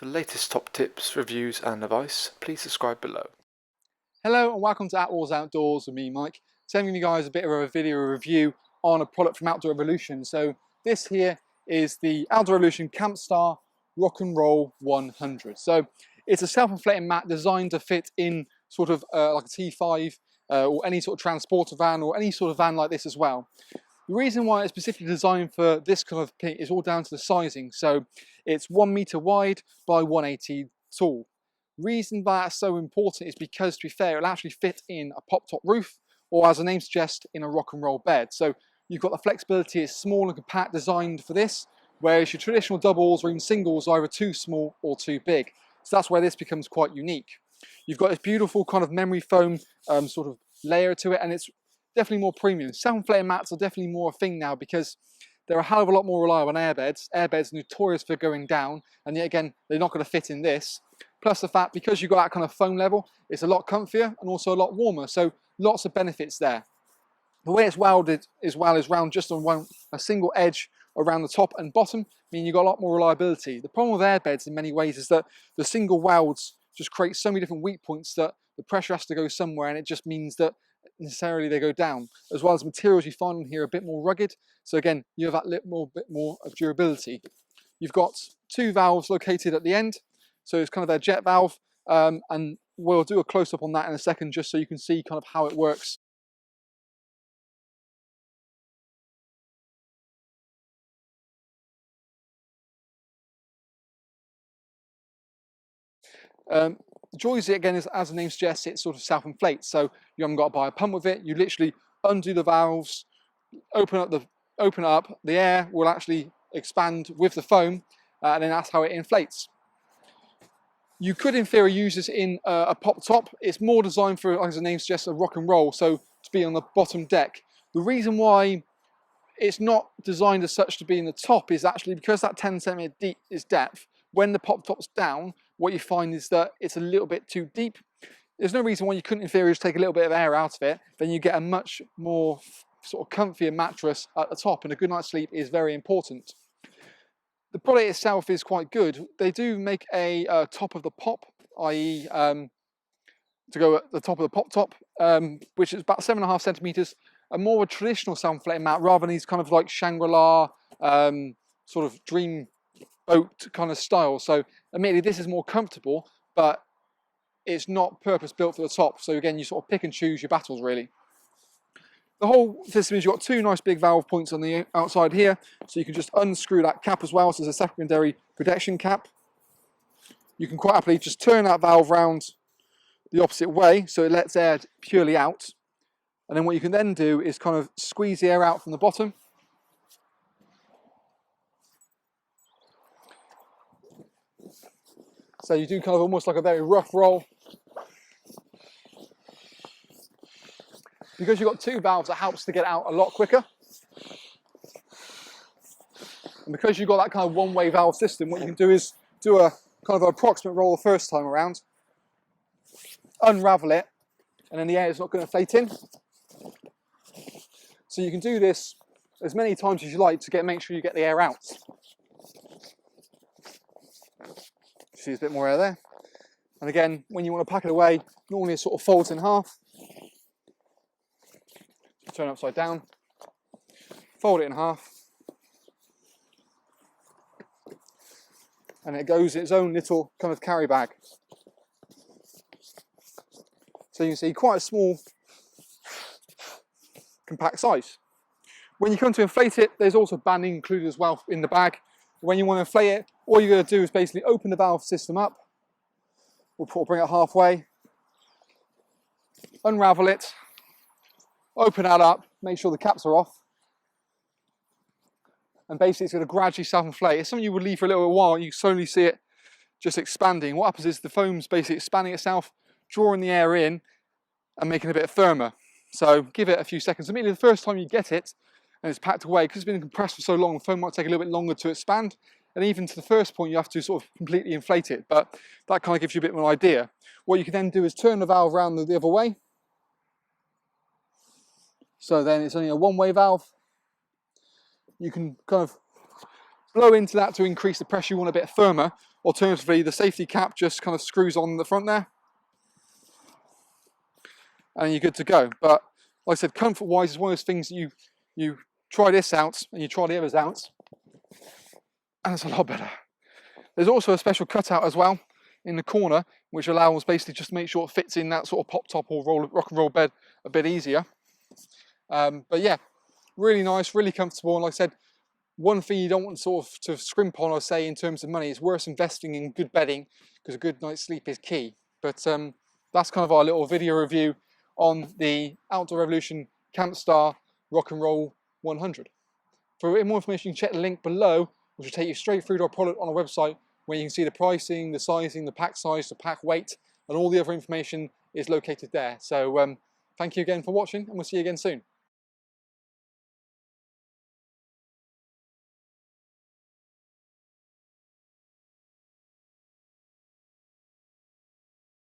the latest top tips, reviews and advice, please subscribe below. Hello and welcome to Outlaws Outdoors with me, Mike. So I'm giving you guys a bit of a video review on a product from Outdoor Revolution. So this here is the Outdoor Revolution CampStar Rock and Roll 100. So it's a self-inflating mat designed to fit in sort of like a T5 or any sort of transporter van or any sort of van like this as well. The reason why it's specifically designed for this kind of pit is all down to the sizing. So it's 1 meter wide by 180 tall. Reason that's so important is because, to be fair, it'll actually fit in a pop-top roof, or as the name suggests, in a rock and roll bed. So you've got the flexibility, it's small and compact, designed for this, whereas your traditional doubles or even singles are either too small or too big. So that's where this becomes quite unique. You've got this beautiful kind of memory foam sort of layer to it, and it's definitely more premium. Self-inflating mats are definitely more a thing now because they're a hell of a lot more reliable on airbeds. Airbeds are notorious for going down, and yet again, they're not going to fit in this. Plus the fact, because you've got that kind of foam level, it's a lot comfier and also a lot warmer, so lots of benefits there. The way it's welded as well is round just on a single edge around the top and bottom, meaning you've got a lot more reliability. The problem with airbeds in many ways is that the single welds just create so many different weak points that the pressure has to go somewhere, and it just means that necessarily they go down. As well as materials you find on here are a bit more rugged, so again you have that bit more of durability. You've got two valves located at the end, so it's kind of their jet valve, and we'll do a close-up on that in a second just so you can see kind of how it works. The joys again is, as the name suggests, it sort of self-inflates, so you haven't got to buy a pump with it. You literally undo the valves, open it up, the air will actually expand with the foam, and then that's how it inflates. You could in theory use this in a pop top. It's more designed for, as the name suggests, a rock and roll, so to be on the bottom deck. The reason why it's not designed as such to be in the top is actually because that 10 centimeter deep is depth. When the pop top's down, what you find is that it's a little bit too deep. There's no reason why you couldn't in theory just take a little bit of air out of it, then you get a much more sort of comfier mattress at the top, and a good night's sleep is very important. The product itself is quite good. They do make a top of the pop, i.e. To go at the top of the pop top, which is about 7.5 centimeters, a more of a traditional self-inflating mat rather than these kind of like Shangri-La sort of dream boat kind of style. So admittedly this is more comfortable, but it's not purpose built for the top. So again, you sort of pick and choose your battles really. The whole system is you've got two nice big valve points on the outside here, so you can just unscrew that cap as well, so there's a secondary protection cap. You can quite happily just turn that valve round the opposite way, so it lets air purely out. And then what you can then do is kind of squeeze the air out from the bottom. So you do kind of almost like a very rough roll. Because you've got two valves, it helps to get out a lot quicker. And because you've got that kind of one-way valve system, what you can do is do a kind of an approximate roll the first time around, unravel it, and then the air is not going to inflate in. So you can do this as many times as you like to make sure you get the air out. See, there's a bit more air there. And again, when you want to pack it away, normally it sort of folds in half. Turn it upside down, fold it in half, and it goes in its own little kind of carry bag. So you can see quite a small, compact size. When you come to inflate it, there's also banding included as well in the bag. When you want to inflate it, all you're going to do is basically open the valve system up. We'll bring it halfway, unravel it, open that up, make sure the caps are off, and basically it's going to gradually self-inflate. It's something you would leave for a little while, you slowly see it just expanding. What happens is the foam's basically expanding itself, drawing the air in and making it a bit firmer. So give it a few seconds. Immediately the first time you get it and it's packed away, because it's been compressed for so long, the foam might take a little bit longer to expand, and even to the first point you have to sort of completely inflate it, but that kind of gives you a bit more idea. What you can then do is turn the valve around the other way. So then it's only a one-way valve. You can kind of blow into that to increase the pressure you want a bit firmer, Alternatively, the safety cap just kind of screws on the front there, and you're good to go. But like I said, comfort-wise, is one of those things that you try this out and you try the others out, and it's a lot better. There's also a special cutout as well in the corner, which allows basically just to make sure it fits in that sort of pop top or rock and roll bed a bit easier. But yeah, really nice, really comfortable. And like I said, one thing you don't want sort of to scrimp on or say in terms of money, it's worth investing in good bedding, because a good night's sleep is key. But that's kind of our little video review on the Outdoor Revolution CampStar Rock and Roll 100. For more information, you can check the link below, which will take you straight through to our product on our website, where you can see the pricing, the sizing, the pack size, the pack weight, and all the other information is located there. So thank you again for watching, and we'll see you again soon.